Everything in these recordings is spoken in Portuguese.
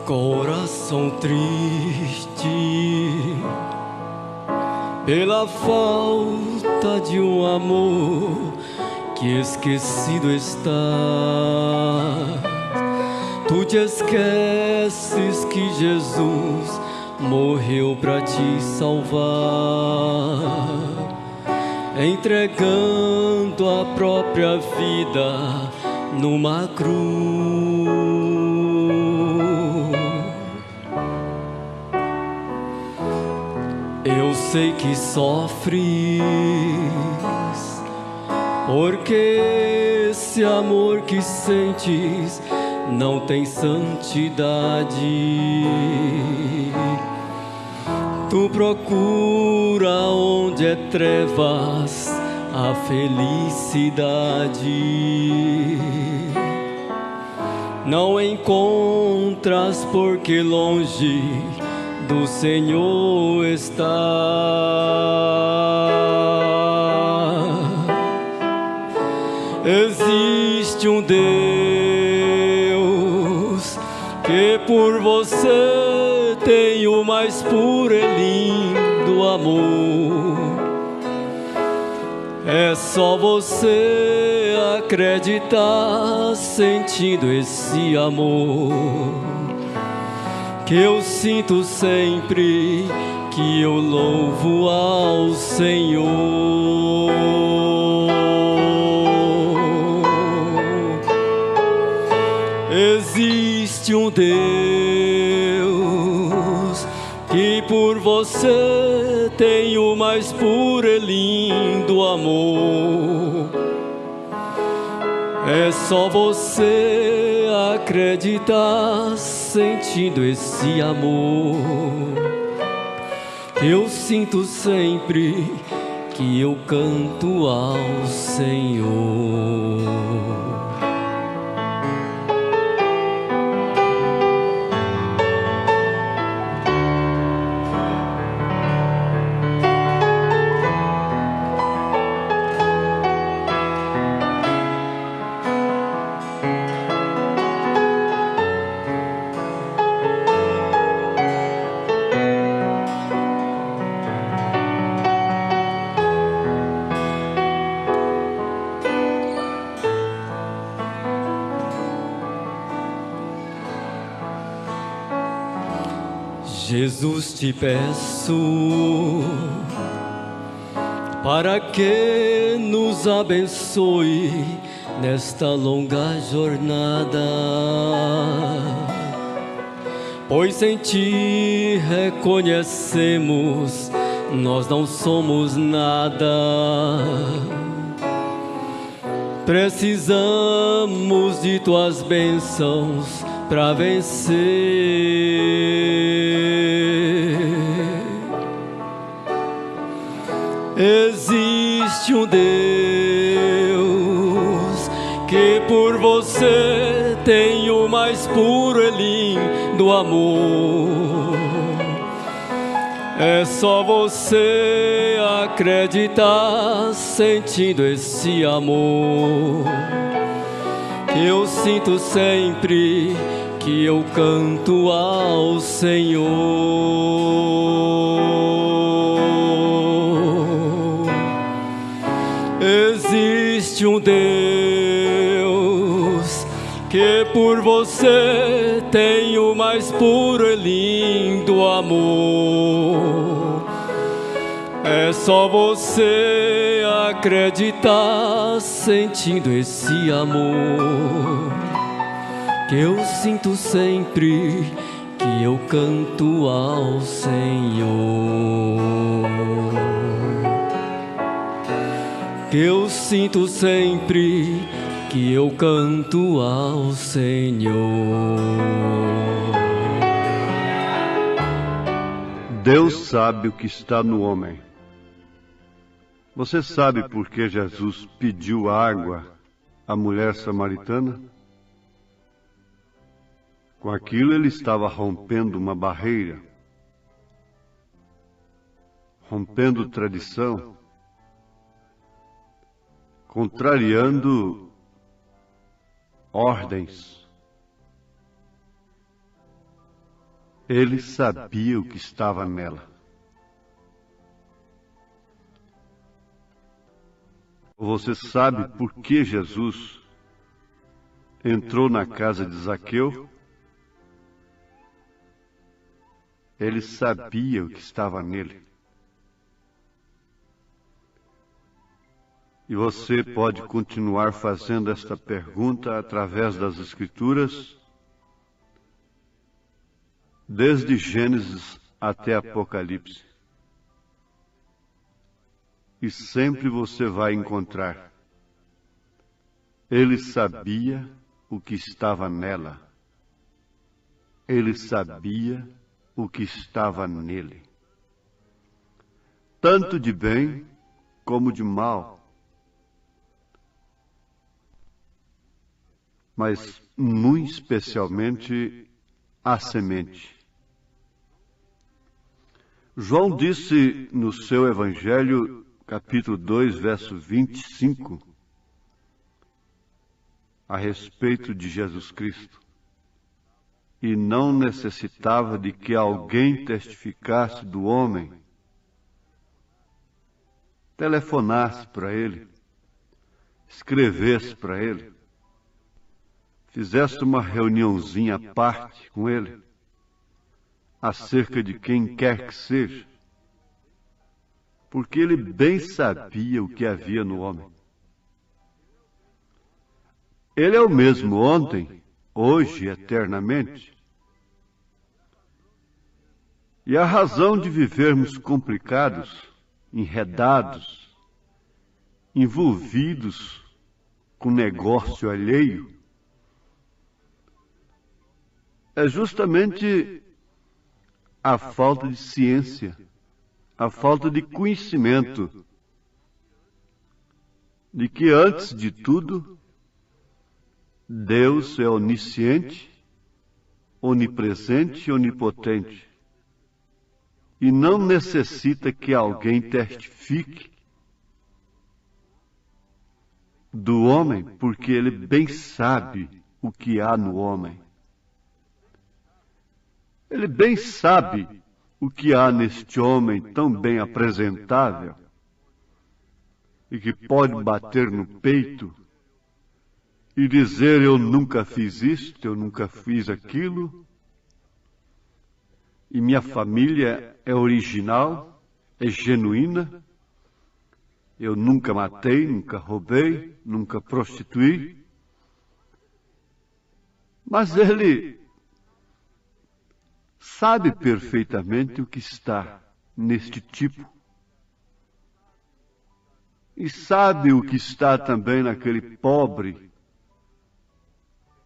Coração triste pela falta de um amor que esquecido está. Tu te esqueces que Jesus morreu para te salvar, entregando a própria vida numa cruz. Eu sei que sofres, porque esse amor que sentes não tem santidade. Tu procura onde é trevas a felicidade. Não encontras porque longe do Senhor está. Existe um Deus que por você tem o mais puro e lindo amor. É só você acreditar sentindo esse amor que eu sinto sempre que eu louvo ao Senhor. Existe um Deus que por você tem o mais puro e lindo amor. É só você acreditar sentindo esse amor que eu sinto sempre que eu canto ao Senhor. Jesus, te peço para que nos abençoe nesta longa jornada, pois em ti reconhecemos nós não somos nada. Precisamos de tuas bênçãos para vencer. Existe um Deus que por você tem o mais puro e lindo amor. É só você acreditar sentindo esse amor que eu sinto sempre que eu canto ao Senhor. Existe um Deus que por você tem o mais puro e lindo amor. É só você acreditar sentindo esse amor que eu sinto sempre que eu canto ao Senhor. Que eu sinto sempre que eu canto ao Senhor. Deus sabe o que está no homem. Você sabe por que Jesus pediu água à mulher samaritana? Com aquilo ele estava rompendo uma barreira, rompendo tradição, contrariando ordens. Ele sabia o que estava nela. Você sabe por que Jesus entrou na casa de Zaqueu? Ele sabia o que estava nele. E você pode continuar fazendo esta pergunta através das Escrituras, desde Gênesis até Apocalipse. E sempre você vai encontrar. Ele sabia o que estava nela. Ele sabia o que estava nele. Tanto de bem como de mal. Mas muito especialmente a semente. João disse no seu Evangelho, capítulo 2, verso 25, a respeito de Jesus Cristo, e não necessitava de que alguém testificasse do homem, telefonasse para ele, escrevesse para ele, fizesse uma reuniãozinha à parte com ele, acerca de quem quer que seja, porque ele bem sabia o que havia no homem. Ele é o mesmo ontem, hoje e eternamente. E a razão de vivermos complicados, enredados, envolvidos com negócio alheio, é justamente a falta de ciência, a falta de conhecimento de que, antes de tudo, Deus é onisciente, onipresente e onipotente, e não necessita que alguém testifique do homem, porque ele bem sabe o que há no homem. Ele bem sabe o que há neste homem tão bem apresentável e que pode bater no peito e dizer: eu nunca fiz isto, eu nunca fiz aquilo, e minha família é original, é genuína, eu nunca matei, nunca roubei, nunca prostituí. Mas ele sabe perfeitamente o que está neste tipo. E sabe o que está também naquele pobre,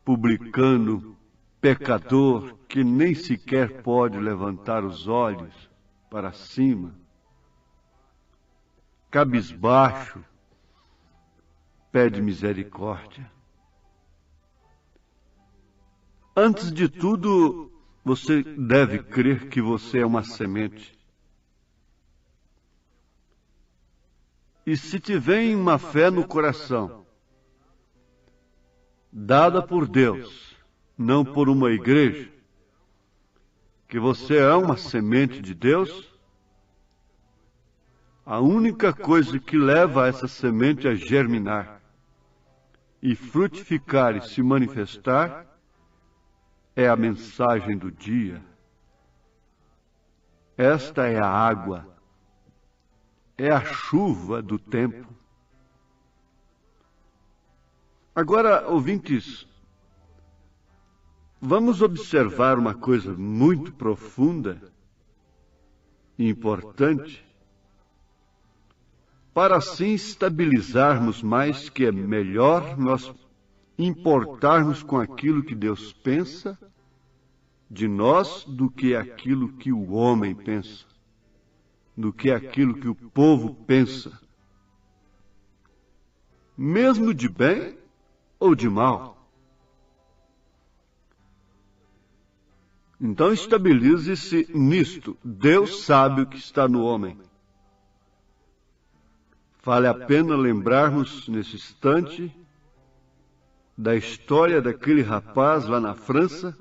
publicano, pecador, que nem sequer pode levantar os olhos para cima, cabisbaixo, pede misericórdia. Antes de tudo, você deve crer que você é uma semente. E se tiver uma fé no coração, dada por Deus, não por uma igreja, que você é uma semente de Deus, a única coisa que leva essa semente a germinar e frutificar e se manifestar é a mensagem do dia. Esta é a água, é a chuva do tempo. Agora, ouvintes, vamos observar uma coisa muito profunda e importante, para assim estabilizarmos mais, que é melhor nós importarmos com aquilo que Deus pensa de nós do que aquilo que o homem pensa, do que aquilo que o povo pensa, mesmo de bem ou de mal. Então estabilize-se nisto. Deus sabe o que está no homem. Vale a pena lembrarmos nesse instante da história daquele rapaz lá na França,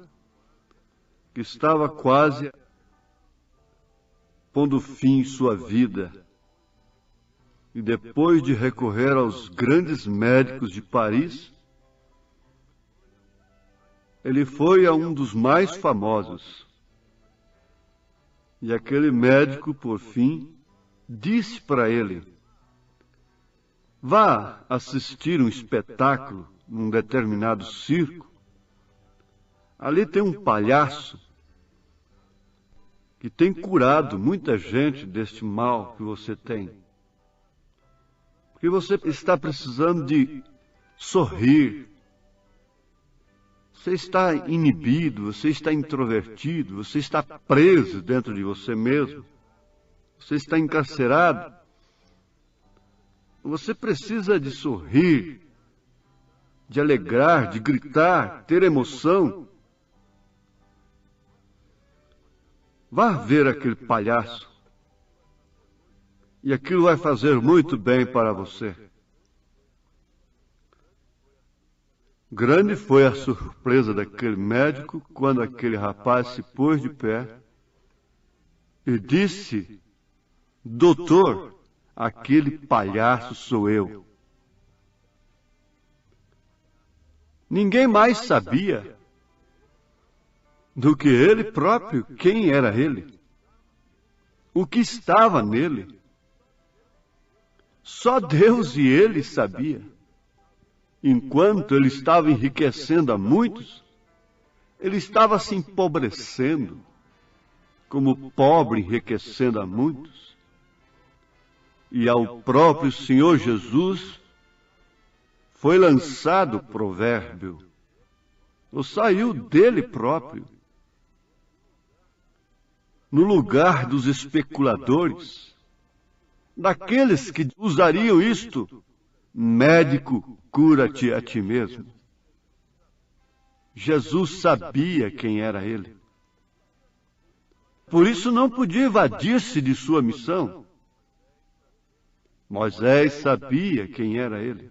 que estava quase pondo fim em sua vida. E depois de recorrer aos grandes médicos de Paris, ele foi a um dos mais famosos. E aquele médico, por fim, disse para ele: vá assistir um espetáculo num determinado circo. Ali tem um palhaço que tem curado muita gente deste mal que você tem. Porque você está precisando de sorrir. Você está inibido, você está introvertido, você está preso dentro de você mesmo. Você está encarcerado. Você precisa de sorrir, de alegrar, de gritar, ter emoção. Vá ver aquele palhaço. E aquilo vai fazer muito bem para você. Grande foi a surpresa daquele médico quando aquele rapaz se pôs de pé e disse: doutor, aquele palhaço sou eu. Ninguém mais sabia do que ele próprio quem era ele, o que estava nele. Só Deus e ele sabia. Enquanto ele estava enriquecendo a muitos, ele estava se empobrecendo, como pobre enriquecendo a muitos. E ao próprio Senhor Jesus foi lançado o provérbio, ou saiu dele próprio, no lugar dos especuladores, daqueles que usariam isto: médico, cura-te a ti mesmo. Jesus sabia quem era ele. Por isso não podia evadir-se de sua missão. Moisés sabia quem era ele.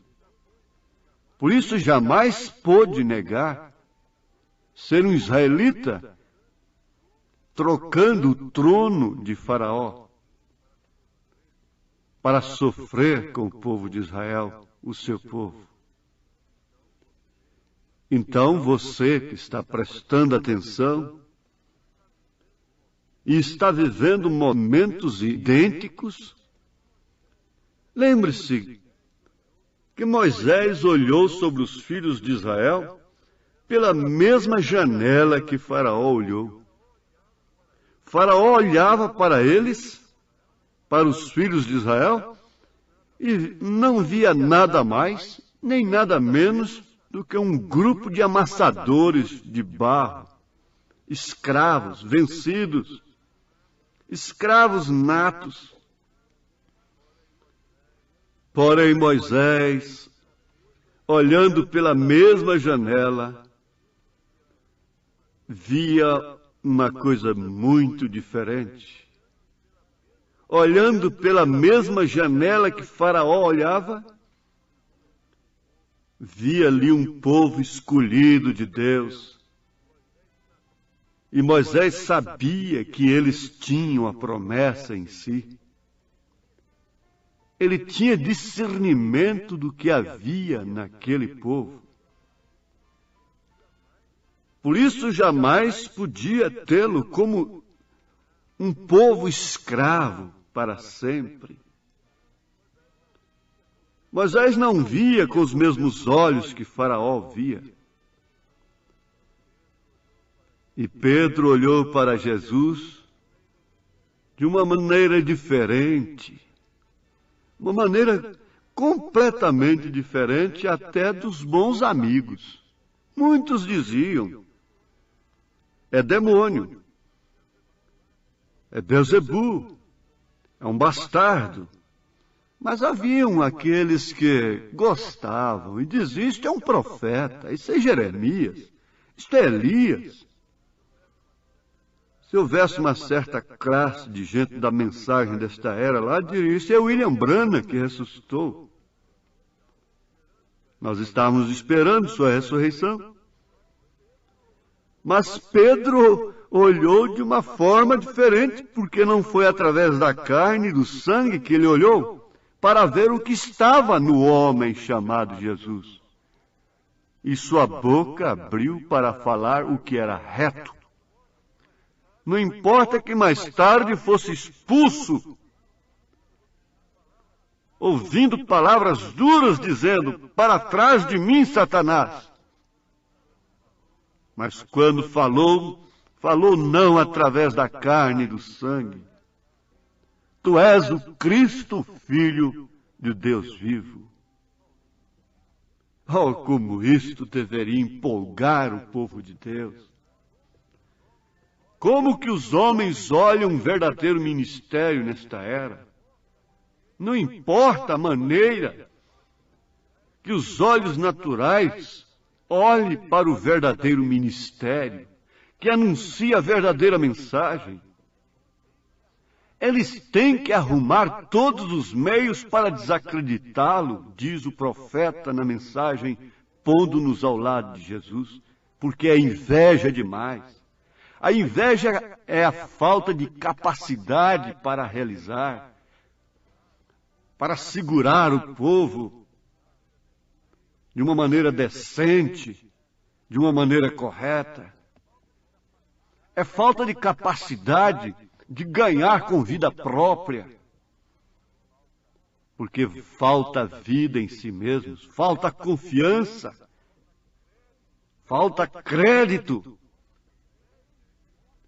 Por isso jamais pôde negar ser um israelita, trocando o trono de Faraó para sofrer com o povo de Israel, o seu povo. Então você que está prestando atenção e está vivendo momentos idênticos, lembre-se que Moisés olhou sobre os filhos de Israel pela mesma janela que Faraó olhou. Faraó olhava para eles, para os filhos de Israel, e não via nada mais, nem nada menos do que um grupo de amassadores de barro, escravos, vencidos, escravos natos. Porém, Moisés, olhando pela mesma janela, via uma coisa muito diferente. Olhando pela mesma janela que Faraó olhava, via ali um povo escolhido de Deus. E Moisés sabia que eles tinham a promessa em si. Ele tinha discernimento do que havia naquele povo. Por isso jamais podia tê-lo como um povo escravo para sempre. Moisés não via com os mesmos olhos que Faraó via. E Pedro olhou para Jesus de uma maneira diferente. Uma maneira completamente diferente até dos bons amigos. Muitos diziam: é demônio, é Beelzebu, é um bastardo. Mas haviam aqueles que gostavam e diziam: isto é um profeta, isso é Jeremias, isto é Elias. Se houvesse uma certa classe de gente da mensagem desta era lá, diria: isso é William Branham que ressuscitou. Nós estávamos esperando sua ressurreição. Mas Pedro olhou de uma forma diferente, porque não foi através da carne e do sangue que ele olhou para ver o que estava no homem chamado Jesus. E sua boca abriu para falar o que era reto. Não importa que mais tarde fosse expulso, ouvindo palavras duras dizendo: para trás de mim, Satanás. Mas quando falou não através da carne e do sangue. Tu és o Cristo, Filho de Deus vivo. Oh, como isto deveria empolgar o povo de Deus. Como que os homens olham um verdadeiro ministério nesta era. Não importa a maneira que os olhos naturais olhem para o verdadeiro ministério, que anuncia a verdadeira mensagem. Eles têm que arrumar todos os meios para desacreditá-lo, diz o profeta na mensagem, pondo-nos ao lado de Jesus, porque é inveja demais. A inveja é a falta de capacidade para realizar, para segurar o povo de uma maneira decente, de uma maneira correta. É falta de capacidade de ganhar com vida própria, porque falta vida em si mesmos, falta confiança, falta crédito.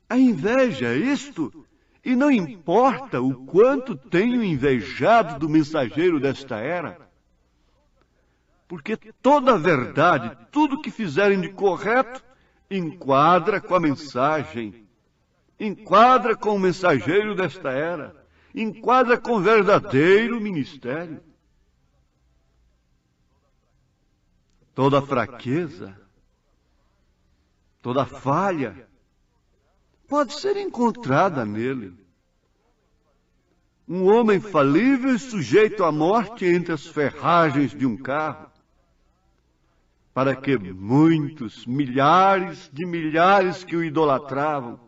A inveja é isto, e não importa o quanto tenho invejado do mensageiro desta era, porque toda a verdade, tudo que fizerem de correto, enquadra com a mensagem, enquadra com o mensageiro desta era, enquadra com o verdadeiro ministério. Toda fraqueza, toda falha, pode ser encontrada nele. Um homem falível e sujeito à morte entre as ferragens de um carro, para que muitos, milhares de milhares que o idolatravam,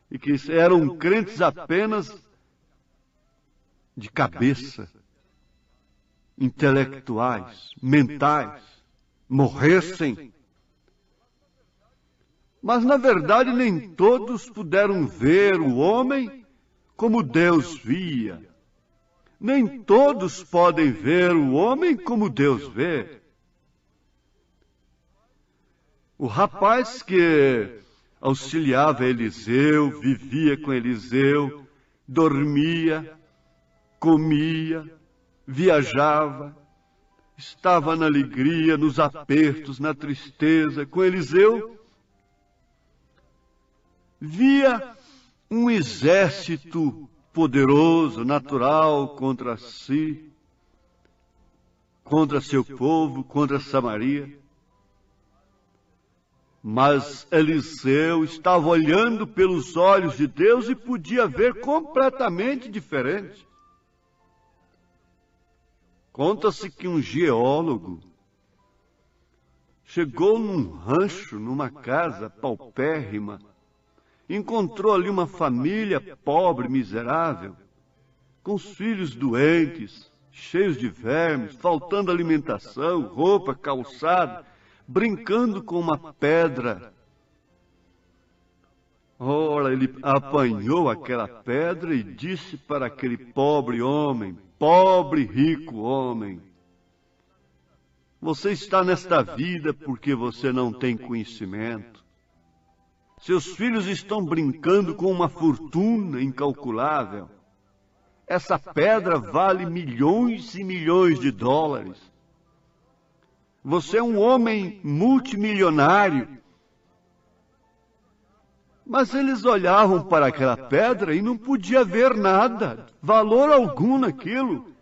e que eram crentes apenas de cabeça, intelectuais, mentais, morressem. Mas, na verdade, nem todos puderam ver o homem como Deus via. Nem todos podem ver o homem como Deus vê. O rapaz que auxiliava Eliseu, vivia com Eliseu, dormia, comia, viajava, estava na alegria, nos apertos, na tristeza com Eliseu, via um exército poderoso, natural contra si, contra seu povo, contra Samaria. Mas Eliseu estava olhando pelos olhos de Deus e podia ver completamente diferente. Conta-se que um geólogo chegou num rancho, numa casa paupérrima, encontrou ali uma família pobre, miserável, com os filhos doentes, cheios de vermes, faltando alimentação, roupa, calçado, brincando com uma pedra. Ora, ele apanhou aquela pedra e disse para aquele pobre homem, pobre rico homem: você está nesta vida porque você não tem conhecimento. Seus filhos estão brincando com uma fortuna incalculável. Essa pedra vale milhões e milhões de dólares. Você é um homem multimilionário. Mas eles olhavam para aquela pedra e não podia ver nada, valor algum naquilo,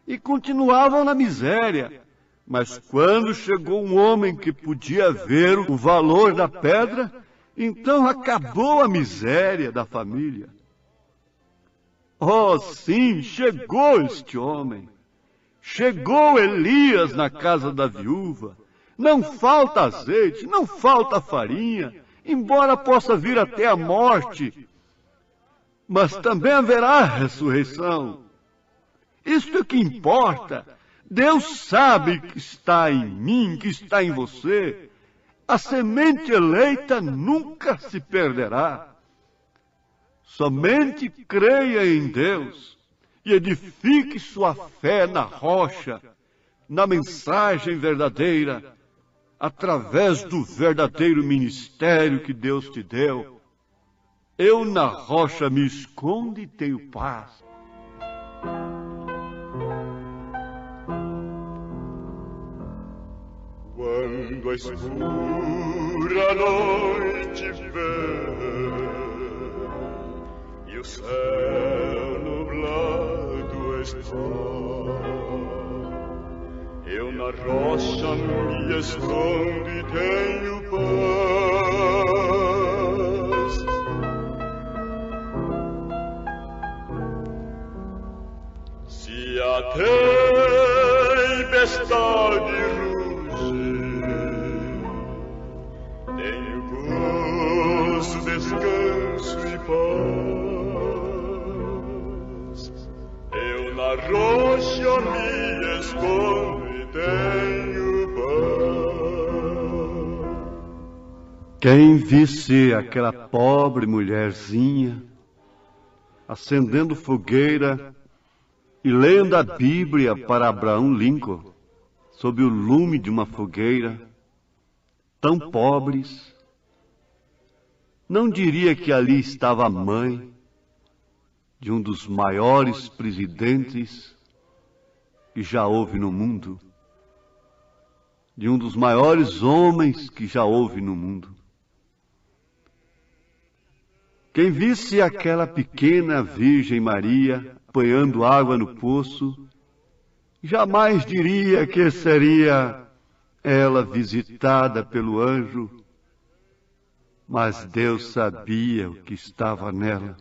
e continuavam na miséria. Mas quando chegou um homem que podia ver o valor da pedra, então acabou a miséria da família. Oh, sim, chegou este homem. Chegou Elias na casa da viúva. Não falta azeite, não falta farinha. embora possa vir até a morte, mas também haverá ressurreição. Isto é que importa. Deus sabe que está em mim, que está em você. A semente eleita nunca se perderá. Somente creia em Deus e edifique sua fé na rocha, na mensagem verdadeira, através do verdadeiro ministério que Deus te deu. Eu na rocha me escondo e tenho paz. Quando a escura noite vem e o céu nublado está, eu na rocha me escondo e tenho paz. Se a tempestade descanso e paz, eu na rocha me escondo e tenho paz. Quem visse aquela pobre mulherzinha acendendo fogueira e lendo a Bíblia para Abraham Lincoln, sob o lume de uma fogueira, tão pobres, não diria que ali estava a mãe de um dos maiores presidentes que já houve no mundo, de um dos maiores homens que já houve no mundo. Quem visse aquela pequena Virgem Maria apanhando água no poço, jamais diria que seria ela visitada pelo anjo, mas Deus sabia o que estava nela.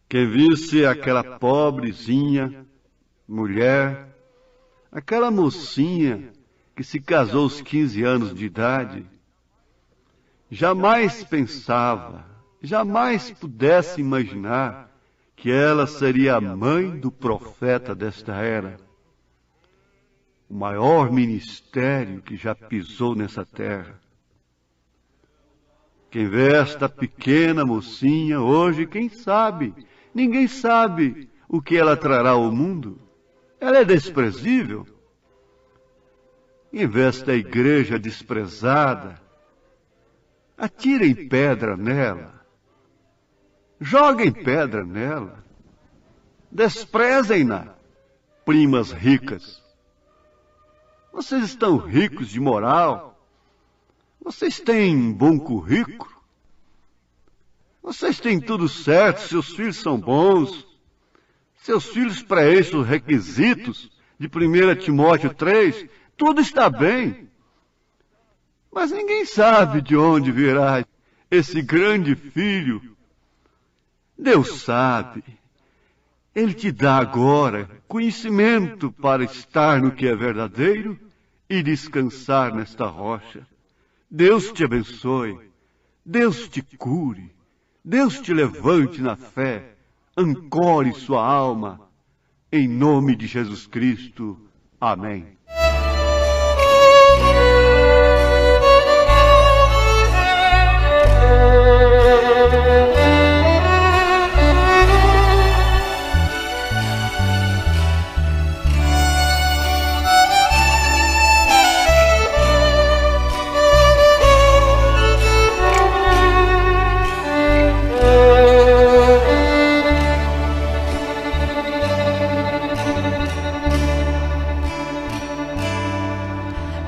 Quem visse aquela pobrezinha mulher, aquela mocinha que se casou aos 15 anos de idade, jamais pensava, jamais pudesse imaginar que ela seria a mãe do profeta desta era, o maior ministério que já pisou nessa terra. Quem vê esta pequena mocinha hoje, quem sabe? Ninguém sabe o que ela trará ao mundo. Ela é desprezível. Quem vê esta igreja desprezada, atirem pedra nela. Joguem pedra nela. Desprezem-na, primas ricas. Vocês estão ricos de moral. Vocês têm bom currículo. Vocês têm tudo certo, seus filhos são bons. Seus filhos preenchem os requisitos de 1 Timóteo 3. Tudo está bem. Mas ninguém sabe de onde virá esse grande filho. Deus sabe. Ele te dá agora conhecimento para estar no que é verdadeiro e descansar nesta rocha. Deus te abençoe, Deus te cure, Deus te levante na fé, ancore sua alma, em nome de Jesus Cristo. Amém.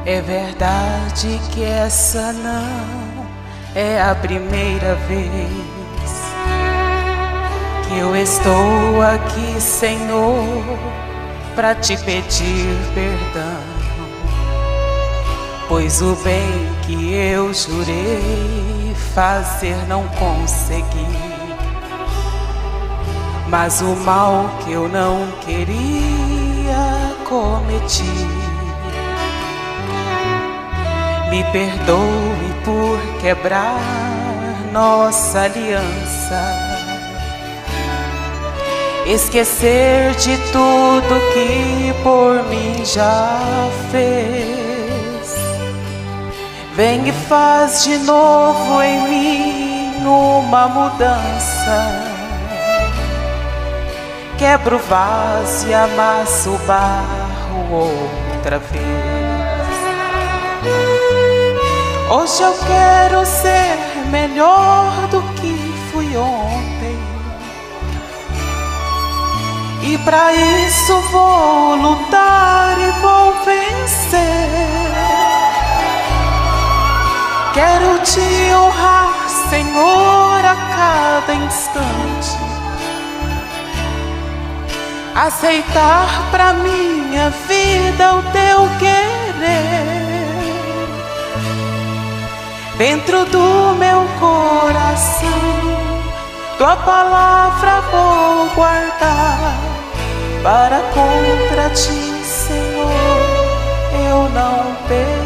É verdade que essa não é a primeira vez que eu estou aqui, Senhor, para te pedir perdão, pois o bem que eu jurei fazer não consegui, mas o mal que eu não queria cometi. Me perdoe por quebrar nossa aliança, esquecer de tudo que por mim já fez. Vem e faz de novo em mim uma mudança. Quebra o vaso e amassa o barro outra vez. Hoje eu quero ser melhor do que fui ontem, e pra isso vou lutar e vou vencer. Quero te honrar, Senhor, a cada instante, aceitar pra minha vida o teu querer. Dentro do meu coração, tua palavra vou guardar, para contra ti, Senhor, eu não pecar.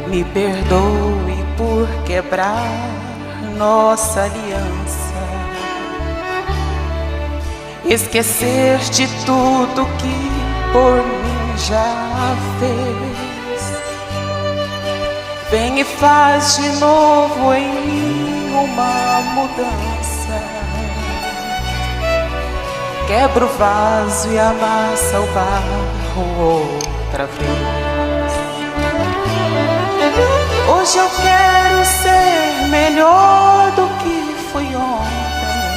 Me perdoe por quebrar nossa aliança, esquecer de tudo que por mim já fez. Vem e faz de novo em mim uma mudança. Quebra o vaso e amassa o barro outra vez. Hoje eu quero ser melhor do que fui ontem,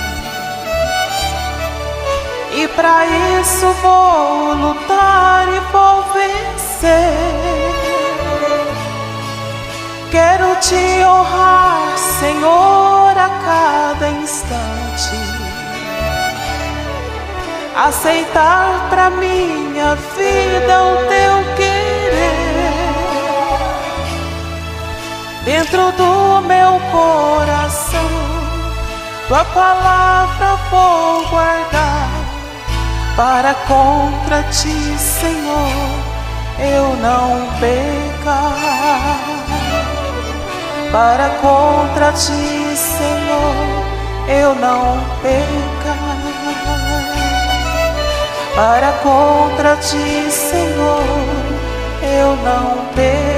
e pra isso vou lutar e vou vencer. Quero te honrar, Senhor, a cada instante, aceitar pra minha vida o teu querer. Dentro do meu coração, tua palavra vou guardar, para contra ti, Senhor, eu não pecar. Para contra ti, Senhor, eu não pecar. Para contra ti, Senhor, eu não pecar.